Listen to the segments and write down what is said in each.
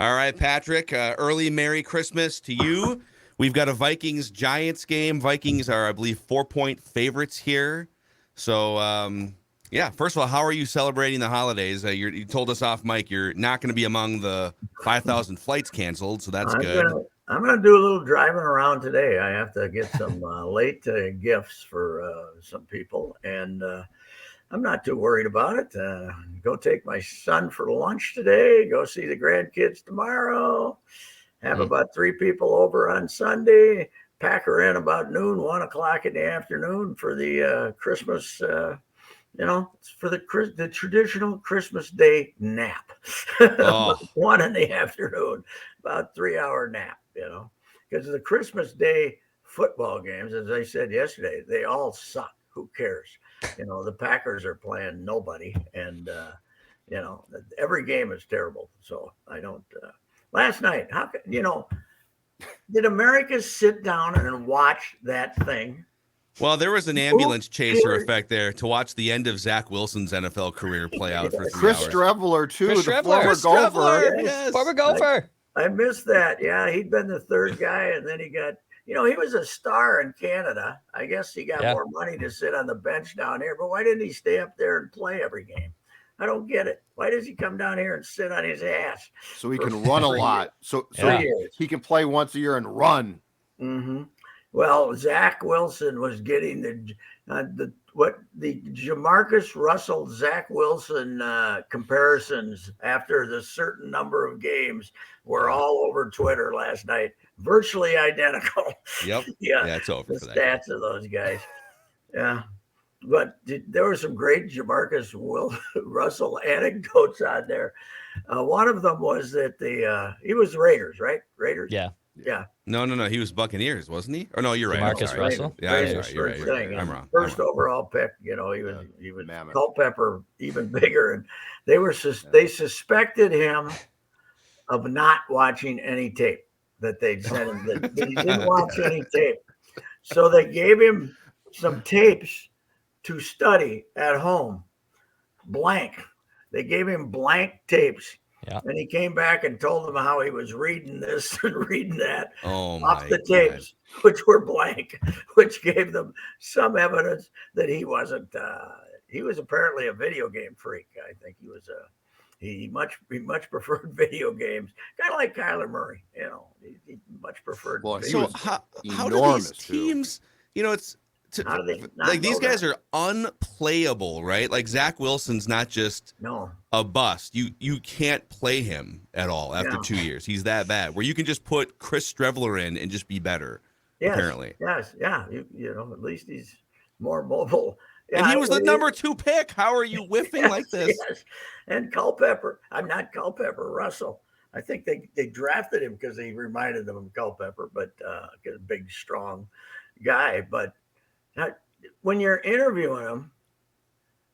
All right, Patrick. Early Merry Christmas to you. We've got a Vikings-Giants game. Vikings are, I believe, 4-point favorites here. So, yeah, first of all, how are you celebrating the holidays? You told us off, Mike, you're not going to be among the 5,000 flights canceled, so that's good. I'm gonna do a little driving around today. I have to get some late gifts for some people, and I'm not too worried about it. Go take my son for lunch today. Go see the grandkids tomorrow. Have about 3 people over on Sunday. Pack her in about noon, 1 o'clock in the afternoon for the Christmas. For the traditional Christmas Day nap. Oh. 1 in the afternoon, about 3-hour nap. Because the Christmas Day football games, as I said yesterday, they all suck. Who cares? The Packers are playing nobody, and every game is terrible. So I don't. Last night, did America sit down and watch that thing? Well, there was an ambulance chaser effect there to watch the end of Zach Wilson's NFL career play out for 3 Chris hours. Streveler, too, Chris the Streveler. former Gopher. Yes. Former Gopher. I missed that. Yeah, he'd been the third guy, and then he got. He was a star in Canada. I guess he got more money to sit on the bench down here. But why didn't he stay up there and play every game? I don't get it. Why does he come down here and sit on his ass? So he can run a lot. So he can play once a year and run. Mm-hmm. Well, Zach Wilson was getting the Jamarcus Russell Zach Wilson comparisons after the certain number of games were all over Twitter last night. Virtually identical. Yep. Yeah, it's over. The stats of those guys. Yeah. But there were some great Jamarcus Russell anecdotes on there. One of them was that he was Raiders, right? Raiders? Yeah. Yeah. No. He was Buccaneers, wasn't he? Or no, you're right. Marcus Russell? Yeah, I'm sorry. You're right. I'm wrong. First overall pick, he was Culpepper, even bigger. And they suspected him of not watching any tape that they'd sent him. That he didn't watch any tape. So they gave him some tapes to study at home. Blank. They gave him blank tapes. Yeah. And he came back and told them how he was reading this and reading that off the tapes, which were blank, which gave them some evidence that he wasn't. He was apparently a video game freak. I think he was he much preferred video games, kind of like Kyler Murray. He much preferred. Well, so how do these teams? It's. These guys are unplayable, right? Like Zach Wilson's not just a bust. You can't play him at all after 2 years. He's that bad. Where you can just put Chris Streveler in and just be better. Yes, apparently. Yes. Yeah. At least he's more mobile. Yeah, and he was the number 2 pick. How are you whiffing like this? Yes. And Culpepper. I'm not Culpepper. Russell. I think they drafted him because he reminded them of Culpepper, but a big, strong guy. But when you're interviewing them,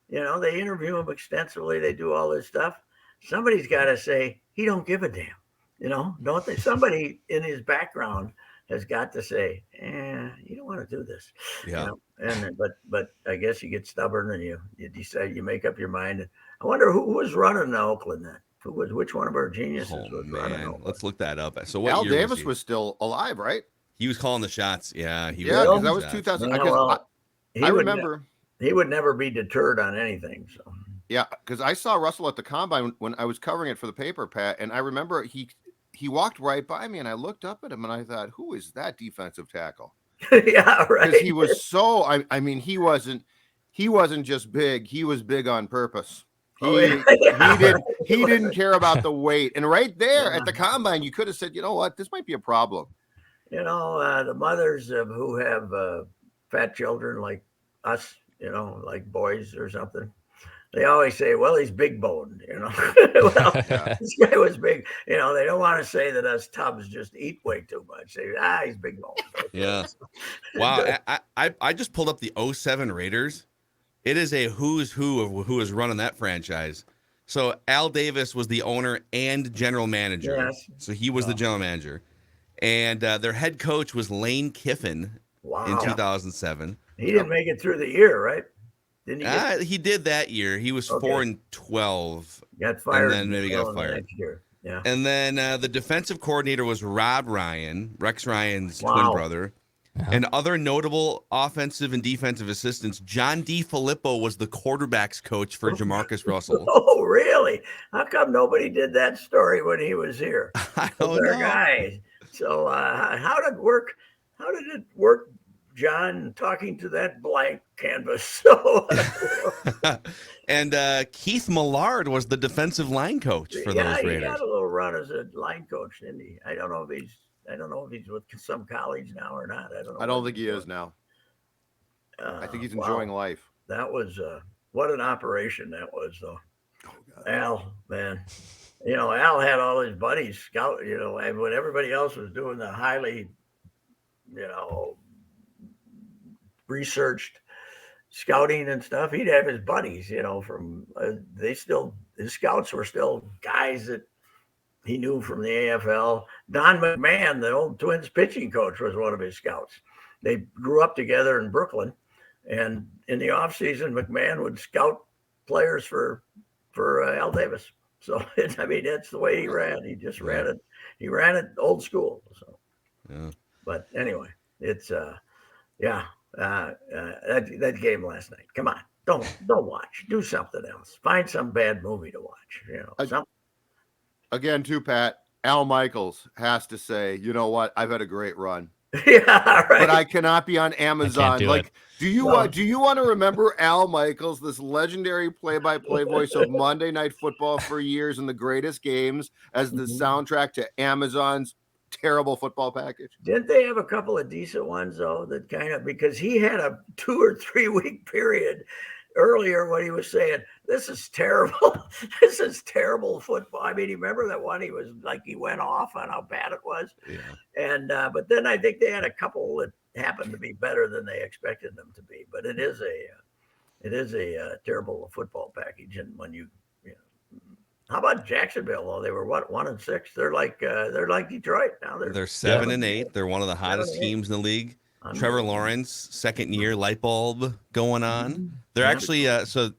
they interview him extensively. They do all this stuff. Somebody's got to say he don't give a damn. Don't they? Somebody in his background has got to say, you don't want to do this. Yeah. But I guess you get stubborn and you decide, you make up your mind. I wonder who was running Oakland then. Which one of our geniuses was running Oakland? Let's look that up. So what Al Davis was still alive, right? He was calling the shots. Yeah. Because that was 2000. I remember. He would never be deterred on anything. So. Yeah, because I saw Russell at the Combine when I was covering it for the paper, Pat, and I remember he walked right by me, and I looked up at him, and I thought, who is that defensive tackle? Yeah, right. Because he was so. I mean, he wasn't just big. He was big on purpose. He didn't care about the weight. And right there at the Combine, you could have said, you know what, this might be a problem. The mothers who have fat children like us, like boys or something, they always say, well, he's big boned, Well, this guy was big. They don't want to say that us tubs just eat way too much. Say, he's big boned. Yeah. Wow. I just pulled up the 07 Raiders. It is a who's who of who is running that franchise. So Al Davis was the owner and general manager. Yes. So he was the general manager. And their head coach was Lane Kiffin in 2007. He didn't make it through the year, right? Didn't he did that year. He was 4-12. Got fired. And then maybe got fired. Next year. Yeah. And then the defensive coordinator was Rob Ryan, Rex Ryan's twin Wow. brother. And other notable offensive and defensive assistants, John D. Filippo was the quarterback's coach for Jamarcus Russell. Oh, really? How come nobody did that story when he was here? I don't Their know. guy. So how did it work? How did it work, John, talking to that blank canvas? So And Keith Millard was the defensive line coach for those he Raiders. got a little run as a line coach, didn't he? I don't know if he's with some college now or not. I don't think he is now. I think he's enjoying life. That was what an operation that was, though. Oh, God. Al, man. Al had all his buddies scout, and when everybody else was doing the highly, researched scouting and stuff, he'd have his buddies, from his scouts were still guys that he knew from the AFL. Don McMahon, the old Twins pitching coach, was one of his scouts. They grew up together in Brooklyn, and in the offseason, McMahon would scout players for Al Davis. So that's the way he ran. He just ran it. He ran it old school. So, but anyway, it's that game last night. Come on, don't watch. Do something else. Find some bad movie to watch. Again, too, Pat. Al Michaels has to say, you know what? I've had a great run. Yeah, right. But I cannot be on Amazon. Do you want to remember Al Michaels, this legendary play-by-play voice of Monday Night Football for years and the greatest games, as the soundtrack to Amazon's terrible football package? Didn't they have a couple of decent ones though? That because he had a 2 or 3 week period earlier when he was saying, "This is terrible. This is terrible football." I mean, you remember that one? He was like, he went off on how bad it was. Yeah. And but then I think they had a couple that happened to be better than they expected them to be. But it is a terrible football package. And when how about Jacksonville? Though they were 1-6. They're like Detroit now. They're 7-8. They're one of the hottest teams in the league. Trevor Lawrence, second year light bulb going on. They're actually so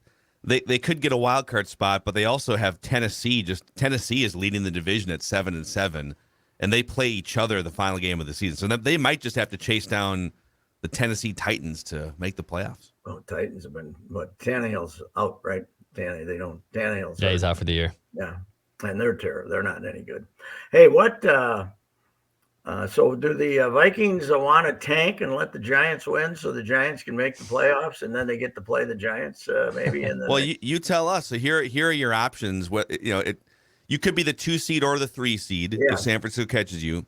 they could get a wild card spot, but they also have Tennessee. Tennessee is leading the division at 7-7, and they play each other the final game of the season. So they might just have to chase down the Tennessee Titans to make the playoffs. Oh, Titans have been, but Tannehill's out, right? Tannehill's he's out for the year. Yeah, and they're terrible. They're not any good. Hey, what? So do the Vikings want to tank and let the Giants win so the Giants can make the playoffs and then they get to play the Giants maybe in the Well, you tell us. So here are your options. You could be the 2 seed or the 3 seed if San Francisco catches you.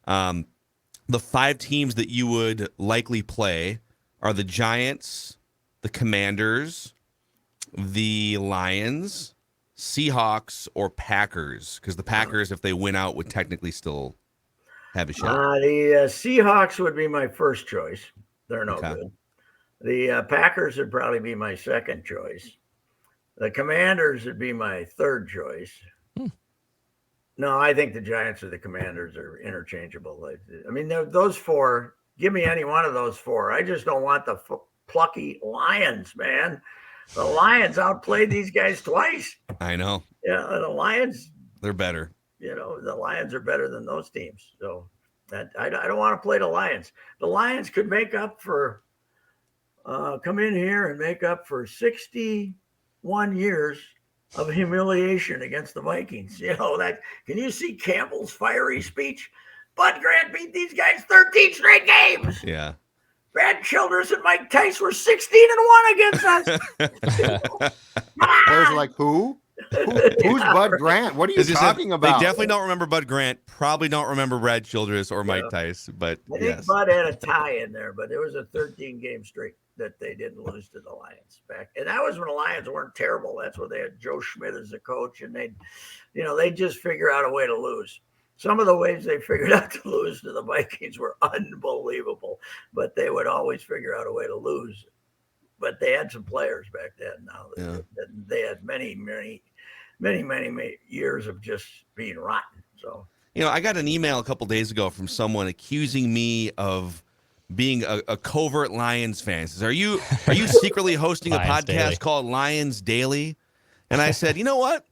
The 5 teams that you would likely play are the Giants, the Commanders, the Lions, Seahawks, or Packers. Because the Packers, if they win out, would technically still have a shot. The Seahawks would be my first choice. They're no good. The Packers would probably be my second choice. The Commanders would be my third choice. No, I think the Giants or the Commanders are interchangeable. I mean, those 4. Give me any one of those 4. I just don't want the plucky Lions, man. The Lions outplayed these guys twice. I know. Yeah, the Lions. They're better. The Lions are better than those teams. So I don't want to play the Lions. The Lions could make up for, come in here and make up for 61 years of humiliation against the Vikings. Can you see Campbell's fiery speech? Bud Grant beat these guys 13 straight games. Yeah. Brad Childress and Mike Tice were 16-1 against us. Players are like, who? Who's Bud Grant? What are you talking about? They definitely don't remember Bud Grant. Probably don't remember Brad Childress or Mike Tice. But I think Bud had a tie in there, but there was a 13-game streak that they didn't lose to the Lions back. And that was when the Lions weren't terrible. That's when they had Joe Schmidt as the coach, and they just figure out a way to lose. Some of the ways they figured out to lose to the Vikings were unbelievable, but they would always figure out a way to lose. But they had some players back then. Now they had many years of just being rotten. So I got an email a couple days ago from someone accusing me of being a covert Lions fan. He says, Are you secretly hosting a podcast called Lions Daily? And I said, you know what?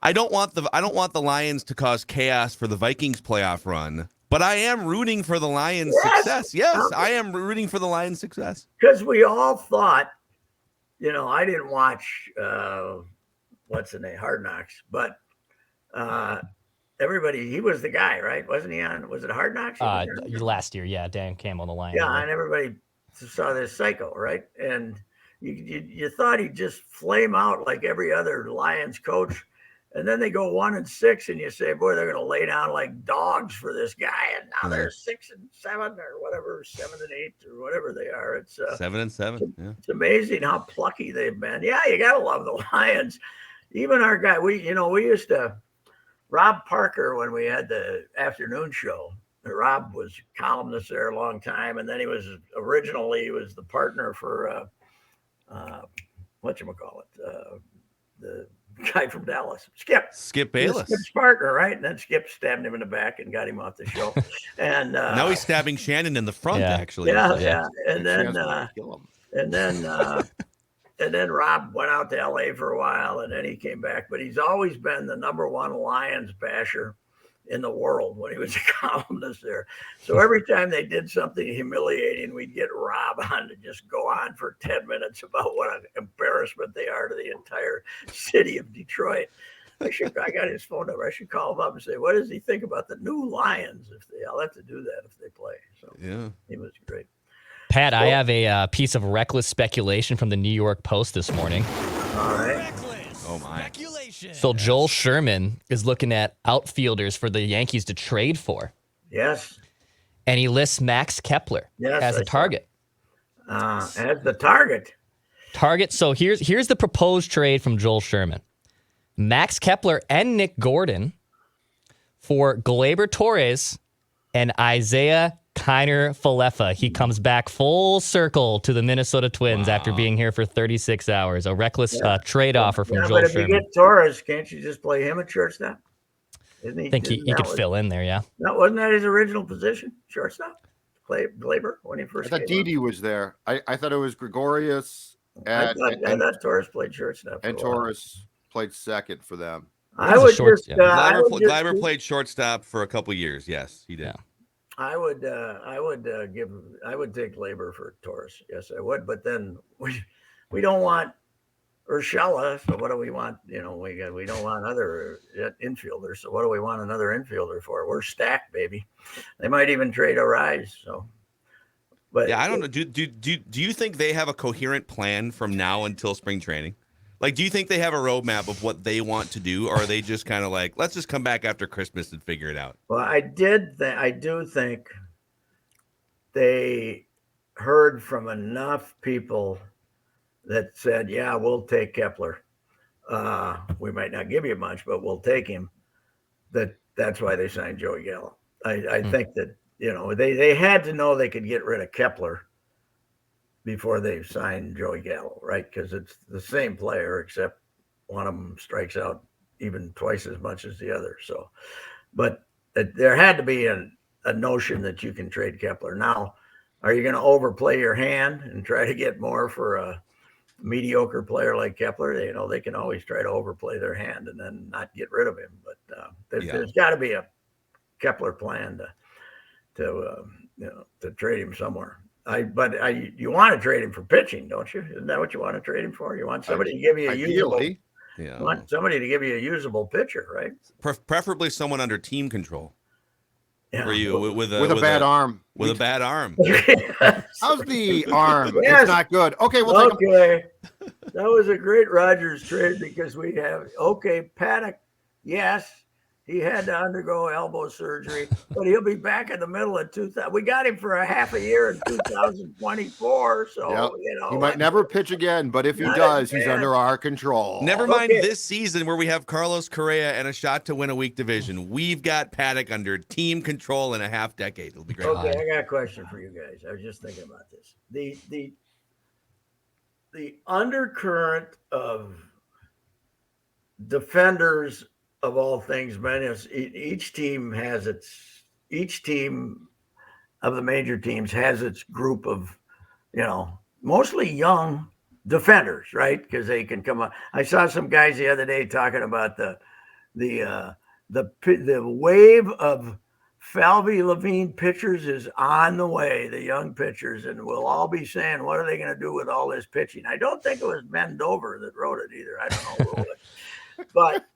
I don't want the Lions to cause chaos for the Vikings playoff run, but I am rooting for the Lions' success. Yes, I am rooting for the Lions' success. Because we all thought, I didn't watch what's the name, Hard Knocks, but everybody, he was the guy, right? Wasn't he on? Was it Hard Knocks? Last year, yeah. Dan Campbell on the Lions. Yeah, and everybody saw this psycho, right? And you thought he'd just flame out like every other Lions coach. And then they go 1-6, and you say, boy, they're going to lay down like dogs for this guy. And now they're 6-7 or whatever, 7-8 or whatever they are. It's 7-7. It's amazing how plucky they've been. Yeah, you got to love the Lions. Even our guy, we used to, Rob Parker, when we had the afternoon show, Rob was columnist there a long time. And then he was the partner for, whatchamacallit, the guy from Dallas, Skip Bayless, Skip's partner, right? And then Skip stabbed him in the back and got him off the show. And now he's stabbing Shannon in the front, actually. Yeah. And then Rob went out to LA for a while, and then he came back. But he's always been the number one Lions basher in the world when he was a columnist there. So every time they did something humiliating, we'd get Rob on to just go on for 10 minutes about what an embarrassment they are to the entire city of Detroit. I got his phone number. I should call him up and say, what does he think about the new Lions? I'll have to do that if they play. So yeah, he was great. Pat, I have a piece of reckless speculation from the New York Post this morning. All right. Oh my. So Joel Sherman is looking at outfielders for the Yankees to trade for. Yes. And he lists Max Kepler as a target. As the target. Target. So here's the proposed trade from Joel Sherman. Max Kepler and Nick Gordon for Gleyber Torres and Isaiah Kiner-Falefa. He comes back full circle to the Minnesota Twins after being here for 36 hours. A reckless trade offer from Joel Sherman. But if you get Torres, can't you just play him at shortstop? I think he could fill in there, yeah. No, wasn't that his original position, shortstop? Gleyber when he first came I thought Didi was there. I thought it was Gregorius. I thought Torres played shortstop. And Torres played second for them. Gleyber played shortstop for a couple years. Yes, he did. Yeah. I would take Gleyber for Torres. Yes, I would. But then we don't want Urshela. So what do we want? We don't want other infielders. So what do we want another infielder for? We're stacked, baby. They might even trade Arise. So, but yeah, I don't know. Do you think they have a coherent plan from now until spring training? Like, do you think they have a roadmap of what they want to do, or are they just kind of like, let's just come back after Christmas and figure it out? Well, I do think they heard from enough people that said, yeah, we'll take Kepler. We might not give you much, but we'll take him. That's why they signed Joey Gallo. I think that, they had to know they could get rid of Kepler before they signed Joey Gallo, right? Because it's the same player, except one of them strikes out even twice as much as the other. So, but there had to be a notion that you can trade Kepler. Now, are you going to overplay your hand and try to get more for a mediocre player like Kepler? They can always try to overplay their hand and then not get rid of him. But there's got to be a Kepler plan to trade him somewhere. You want to trade him for pitching, don't you? Isn't that what you want to trade him for? You want somebody to give you you want somebody to give you a usable pitcher, right? Preferably someone under team control. Yeah. For you with a bad arm. With a bad arm. How's the arm? Yes. It's not good. Okay, That was a great Rogers trade because we have Paddock. Yes. He had to undergo elbow surgery, but he'll be back in the middle of 2000. We got him for a half a year in 2024. So, he might never pitch again, but if he does, he's under our control. Never mind this season where we have Carlos Correa and a shot to win a weak division. We've got Paddock under team control in a half decade. It'll be great. Okay, I got a question for you guys. I was just thinking about this. The undercurrent of defenders of all things, each team of the major teams has its group of, mostly young defenders, right? Because they can come up. I saw some guys the other day talking about the the wave of Falvey Levine pitchers is on the way, the young pitchers, and we'll all be saying, what are they going to do with all this pitching? I don't think it was Mendover that wrote it either. I don't know who it was. But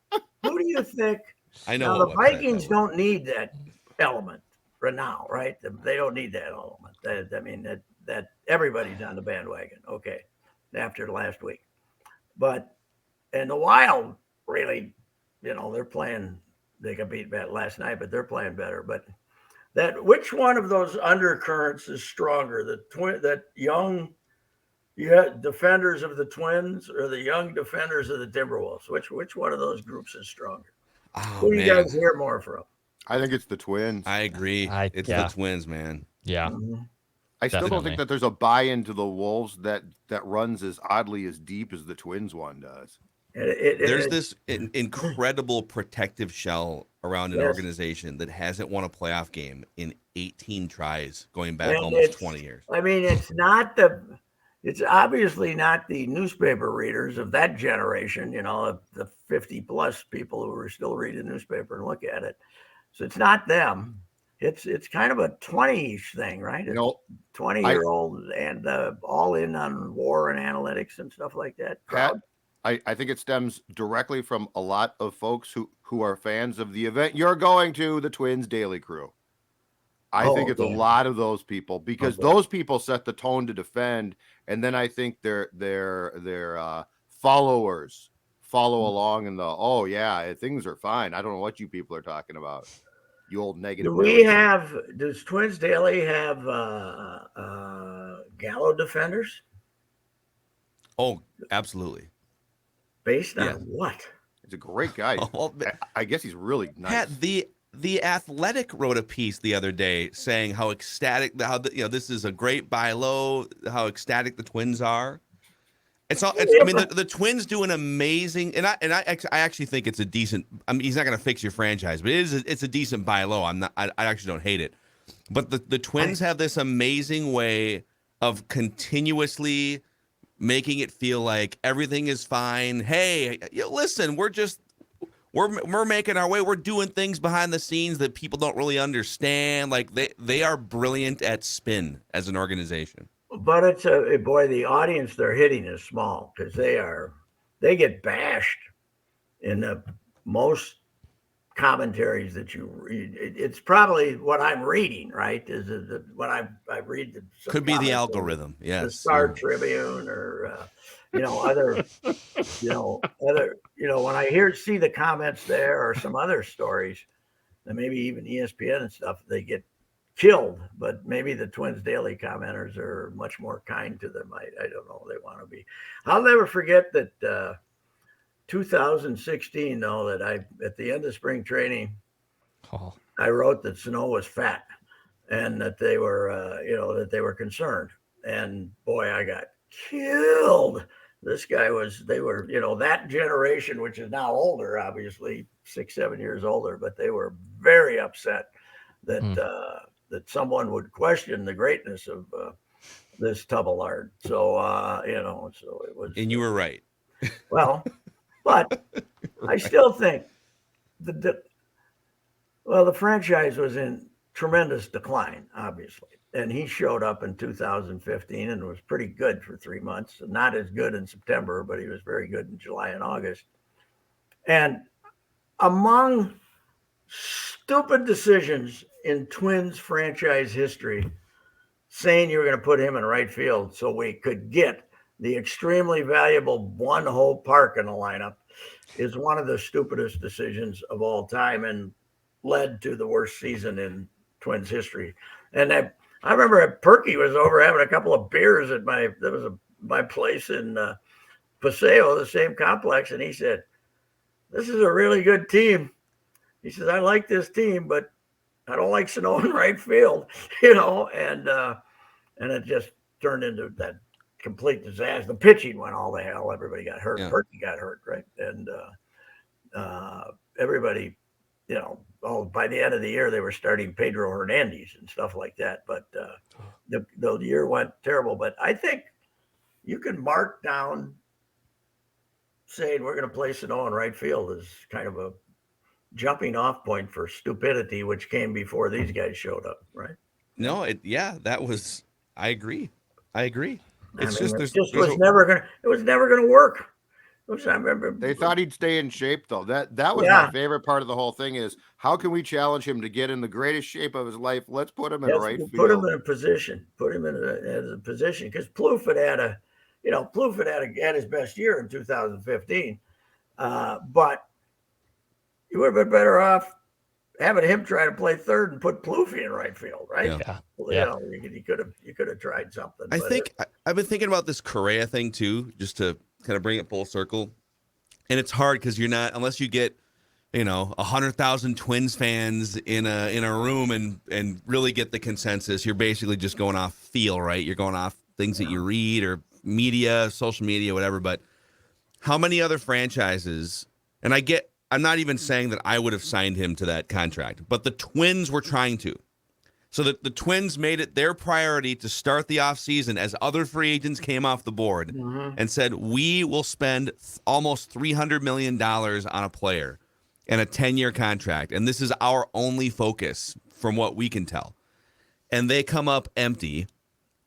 who do you think? I know Now, what the website that Vikings was. don't need that element for now, right? They don't need that element. I mean, that everybody's on the bandwagon, okay, after last week. But, and the Wild really, they're playing, they got beat bad last night, but they're playing better. But which one of those undercurrents is stronger? That young defenders of the Twins or the young defenders of the Timberwolves? Which one of those groups is stronger? Oh, Who do you man. guys hear more from? I think it's the Twins. I agree. It's the Twins, man. Yeah. Mm-hmm. I still don't Definitely. think that there's a buy-in to the Wolves that runs as oddly as deep as the Twins one does. There's this incredible protective shell around an Yes. organization that hasn't won a playoff game in 18 tries, going back almost 20 years. I mean, it's obviously not the newspaper readers of that generation, the 50 plus people who are still reading the newspaper and look at it. So it's not them. It's kind of a 20-ish thing, right? It's 20-year-old and all in on war and analytics and stuff like that. Pat, I think it stems directly from a lot of folks who are fans of the event you're going to, the Twins Daily Crew. I think it's a lot of those people because those people set the tone to defend, and then I think their followers follow along in things are fine. I don't know what you people are talking about. You old negative. Does Twins Daily have Gallo defenders? Oh, absolutely. Based on what? He's a great guy. Well, I guess he's really nice. Pat, the Athletic wrote a piece the other day saying how ecstatic, this is a great buy low, how ecstatic the Twins are. The Twins do an amazing, and I actually think it's a decent. I mean, he's not going to fix your franchise, but it's a decent buy low. I actually don't hate it, but the Twins have this amazing way of continuously making it feel like everything is fine. Hey, listen, we're making our way. We're doing things behind the scenes that people don't really understand. Like they are brilliant at spin as an organization. But it's the audience they're hitting is small because they get bashed in the most commentaries that you read. It's probably what I'm reading, right? Is what I read? Could be the algorithm, yes. The Star Tribune or other, when I see the comments there or some other stories, and maybe even ESPN and stuff, they get killed, but maybe the Twins Daily commenters are much more kind to them. I don't know. They want to be. I'll never forget that 2016, though, that at the end of spring training, I wrote that Sano was fat and that they were concerned. And boy, I got killed. They were, that generation, which is now older, obviously 6-7 years older, but they were very upset that that someone would question the greatness of this Tubalard. So, so it was. And you were right. Well, but right. I still think the franchise was in tremendous decline, obviously. And he showed up in 2015 and was pretty good for 3 months. Not as good in September, but he was very good in July and August. And among stupid decisions in Twins franchise history, saying you were going to put him in right field so we could get the extremely valuable one-hole park in the lineup is one of the stupidest decisions of all time and led to the worst season in Twins history. And I remember Perky was over having a couple of beers at my place in Paseo, the same complex, and he said, "This is a really good team." He says, "I like this team, but I don't like Sano in right field," and it just turned into that complete disaster. The pitching went all the hell. Everybody got hurt. Yeah. Perky got hurt, right? And everybody, by the end of the year, they were starting Pedro Hernandez and stuff like that. But the year went terrible. But I think you can mark down saying we're going to play Sano in right field as kind of jumping off point for stupidity, which came before these guys showed up, right? No, that was. I agree. I It's mean, just it there's just there's was a never gonna. It was never gonna work. I remember. They thought he'd stay in shape, though. That was my Yeah. favorite part of the whole thing is how can we challenge him to get in the greatest shape of his life? Let's put him in Yes, right put him field. in a position. Put him in a position because Plouffe had his best year in 2015, but you would have been better off having him try to play third and put Plouffe in right field, right? Yeah. Yeah. Well, Yeah. you could have tried something. I but think I've been thinking about this Correa thing too, just to kind of bring it full circle. And it's hard because you're not unless you get 100,000 Twins fans in a room and really get the consensus. You're basically just going off feel, right? You're going off things that you read or media, social media, whatever. But how many other franchises? And I'm not even saying that I would have signed him to that contract, but the Twins were trying to. So that the Twins made it their priority to start the offseason as other free agents came off the board and said, we will spend almost $300 million on a player and a 10-year contract. And this is our only focus from what we can tell. And they come up empty.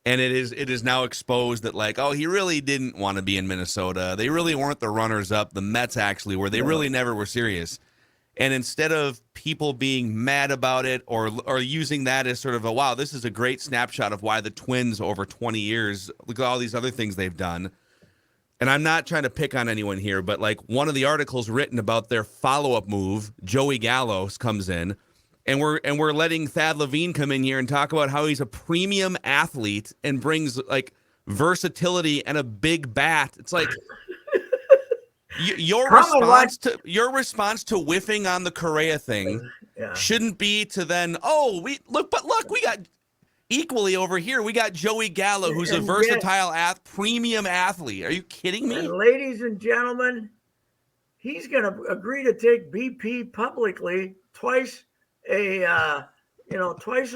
And it is now exposed that he really didn't want to be in Minnesota. They really weren't the runners up. The Mets actually were. They really never were serious. And instead of people being mad about it or using that as sort of a, wow, this is a great snapshot of why the Twins over 20 years, look at all these other things they've done. And I'm not trying to pick on anyone here, but one of the articles written about their follow-up move, Joey Gallo comes in, and we're letting Thad Levine come in here and talk about how he's a premium athlete and brings versatility and a big bat. It's like your response to whiffing on the Correa thing shouldn't be to then, we got equally over here. We got Joey Gallo, who's a versatile premium athlete. Are you kidding me? And ladies and gentlemen, he's going to agree to take BP publicly twice a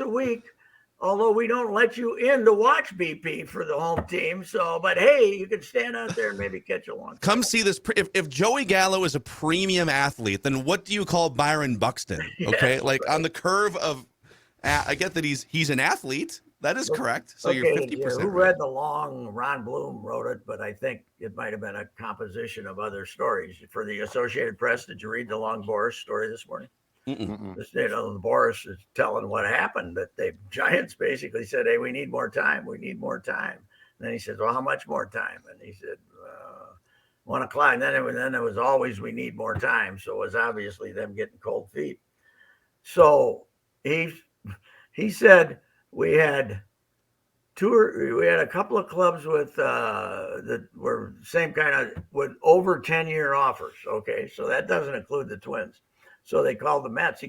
week. Although we don't let you in to watch BP for the home team. So, but hey, you can stand out there and maybe catch a long. Come see this. If Joey Gallo is a premium athlete, then what do you call Byron Buxton? Okay, on the curve of, I get that he's an athlete. That is correct. So you're 50%. Who read the long? Ron Bloom wrote it, but I think it might have been a composition of other stories for the Associated Press. Did you read the long Boris story this morning? Boris is telling what happened, that the Giants basically said, hey, we need more time. We need more time. And then he said, well, how much more time? And he said, 1 o'clock. And then it was always, we need more time. So it was obviously them getting cold feet. So he said we had a couple of clubs with that were same kind of with over 10-year offers. Okay. So that doesn't include the Twins. So they called the Mets.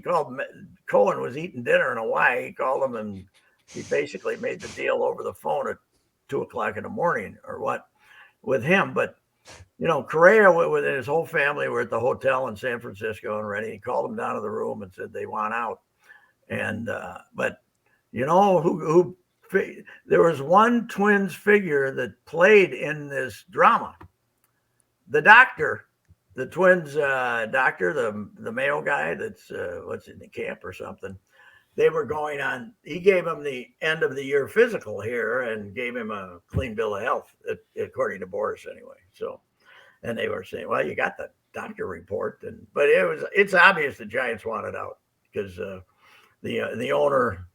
Cohen was eating dinner in Hawaii. He called them and he basically made the deal over the phone at 2 o'clock in the morning or what with him. But, Correa with his whole family were at the hotel in San Francisco and ready. He called them down to the room and said they want out. And, but who there was one Twins figure that played in this drama. The doctor. The Twins doctor, the Mayo guy that's what's in the camp or something, they were going on. He gave him the end of the year physical here and gave him a clean bill of health, according to Boris anyway. So, and they were saying, well, you got the doctor report, but it's obvious the Giants wanted out because the owner,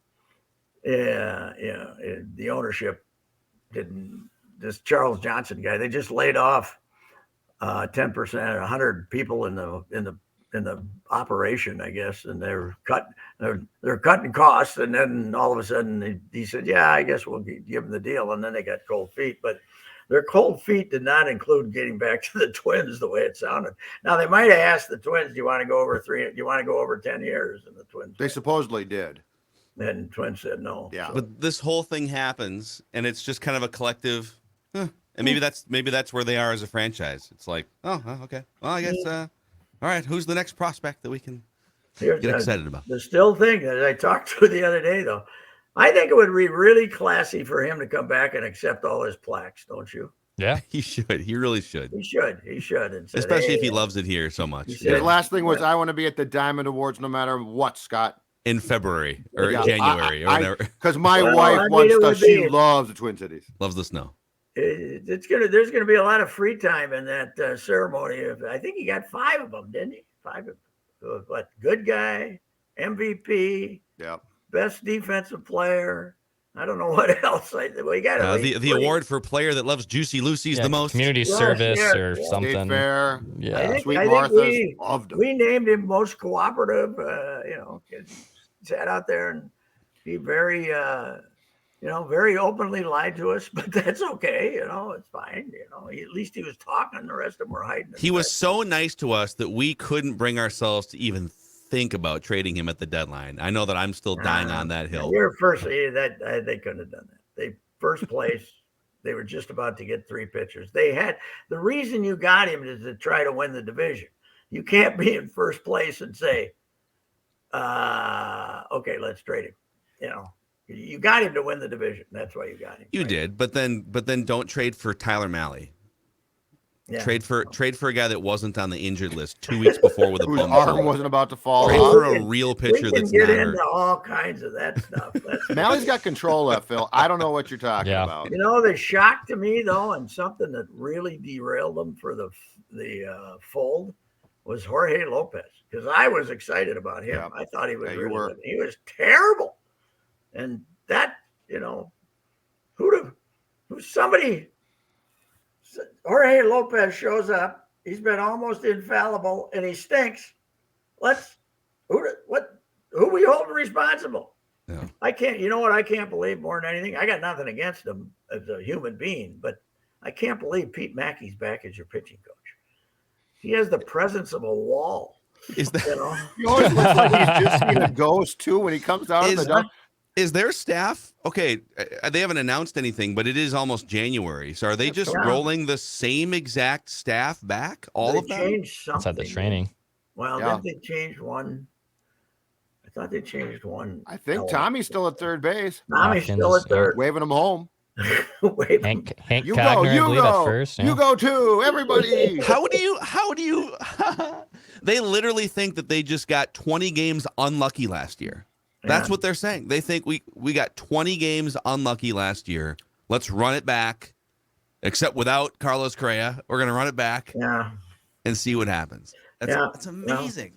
the ownership didn't. This Charles Johnson guy, they just laid off 10%, 100 people in the operation, I guess, and they're cutting costs. And then all of a sudden he said, yeah, I guess we'll give them the deal. And then they got cold feet, but their cold feet did not include getting back to the Twins the way it sounded. Now they might have asked the Twins, do you want to go over 10 years? And the Twins, they supposedly did. And the Twins said no. Yeah. So. But this whole thing happens and it's just kind of a collective, and maybe that's where they are as a franchise. It's like, okay. Well, I guess, all right, who's the next prospect that we can get excited about? The still thing that I talked to the other day, though, I think it would be really classy for him to come back and accept all his plaques, don't you? Yeah. He should. He really should. He should. He should. And said, Especially if hey, he loves it here so much. He said- His last thing was, I want to be at the Diamond Awards no matter what, Scott. In February or Yeah, January or whatever. Because my Well, wife I mean, wants it to. would She be- loves the Twin Cities. Loves the snow. There's gonna be a lot of free time in that ceremony. I think he got 5 of them, didn't he? 5 of them. What? Good guy, MVP, Yep. best defensive player. I don't know what else. We got The award for player that loves Juicy Lucy's Yeah, the most. community Yeah, service yeah, or yeah. something. State Fair. Yeah. Sweet I think Martha's. Loved him. we named him most cooperative. Sat out there and be very, very openly lied to us, but that's okay. It's fine. At least he was talking. The rest of them were hiding. He was so nice to us that we couldn't bring ourselves to even think about trading him at the deadline. I know that I'm still dying on that hill. You're first. They couldn't have done that. They first place. They were just about to get 3 pitchers. The reason you got him is to try to win the division. You can't be in first place and say, okay, let's trade him. You got him to win the division. That's why you got him. You did, but then don't trade for Tyler Malley. Yeah. Trade for a guy that wasn't on the injured list 2 weeks before with a Whose bum arm shoulder. wasn't about to fall Trade off. for a real pitcher we can that's get not into hurt. all kinds of that stuff. Mally's got control of Phil. I don't know what you're talking Yeah. about. The shock to me though, and something that really derailed them for the fold was Jorge Lopez, because I was excited about him. Yeah. I thought he was Yeah, you really were. good. He was terrible, and that somebody Jorge Lopez shows up. He's been almost infallible, and he stinks. Who we holding responsible? Yeah. I can't. You know what? I can't believe more than anything. I got nothing against him as a human being, but I can't believe Pete Mackey's back as your pitching coach. He has the presence of a wall. Is that He always looks like he's just seen a ghost too when he comes out of the dump. is their staff okay? They haven't announced anything, but it is almost January. So are they just Yeah. rolling the same exact staff back? All They of them? changed something. Outside the training. Well, Yeah. then they changed one. I thought they changed one. I think Tommy's still at third base, Tommy's still at Hopkins, yeah. third. waving him home. Wait, Hank You Cogner, go, I you believe, go, at first. Yeah. you go too, everybody. How do you they literally think that they just got 20 games unlucky last year. That's Yeah. what they're saying. They think we got 20 games unlucky last year. Let's run it back. Except without Carlos Correa, we're going to run it back Yeah. and see what happens. That's amazing.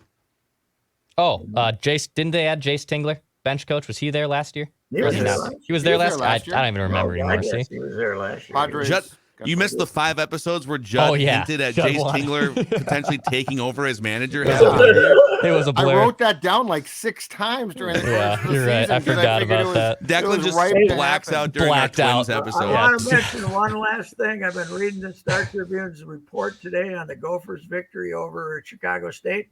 Oh, Jace, didn't they add Jace Tingler, bench coach? Was he there last year? He Or was was he there not? last He was there last year. I year. don't even remember I anymore. guess See? he was there last year. Padres. Judd, you missed the 5 episodes where Judd hinted at Judd Jace won. Tingler potentially taking over as manager. Yeah. halfway through the year. It was a I blur. wrote that down like 6 times during the Yeah, course of the you're right. season I 'cause forgot figured about that. it Declan was just right to blacks happen. out during Blacked our Twins out. episode. I Yeah. want to mention one last thing. I've been reading the Star Tribune's report today on the Gophers' victory over Chicago State.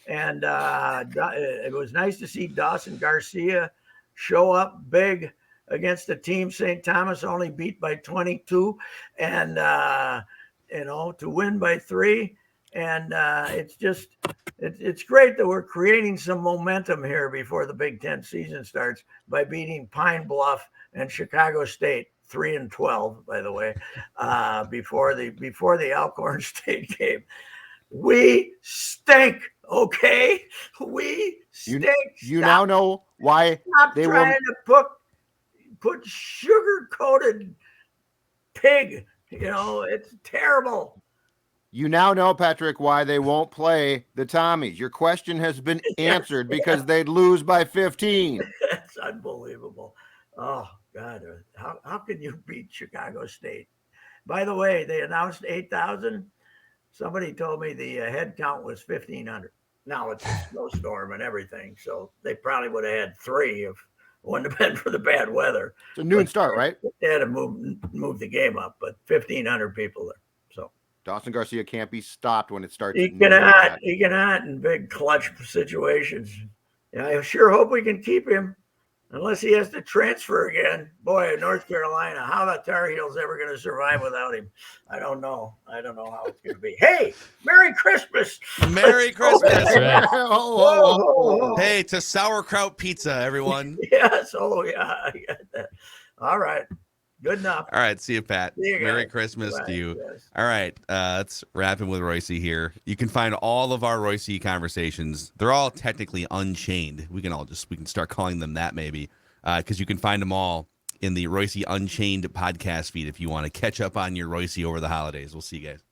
And it was nice to see Dawson Garcia show up big against a team St. Thomas only beat by 22 and, to win by 3. And it's great that we're creating some momentum here before the Big Ten season starts by beating Pine Bluff and Chicago State 3-12, by the way, before the Alcorn State game. We stink, okay? We stink. You now know why Stop they trying will. to put sugar-coated pig. It's terrible. You now know, Patrick, why they won't play the Tommies. Your question has been answered because they'd lose by 15. That's unbelievable. Oh, God. How can you beat Chicago State? By the way, they announced 8,000. Somebody told me the head count was 1,500. Now it's a snowstorm and everything, so they probably would have had 3 if it wouldn't have been for the bad weather. It's a noon start, right? They had to move the game up, but 1,500 people there. So Dawson Garcia can't be stopped when it starts. he at noon. cannot in big clutch situations. Yeah, I sure hope we can keep him, unless he has to transfer again. Boy, North Carolina, how the Tar Heels ever going to survive without him? I don't know. I don't know how it's going to be. Hey, Merry Christmas! Merry Christmas. That's right. Whoa. Hey, to sauerkraut pizza, everyone. Yes. Oh, yeah. I got that. All right. Good enough. All right. See you, Pat. See you Merry guys. Christmas Bye. to you. Yes. All right. Let's wrap in with Royce here. You can find all of our Royce conversations. They're all technically unchained. We can start calling them that maybe, because you can find them all in the Royce Unchained podcast feed if you want to catch up on your Royce over the holidays. We'll see you guys.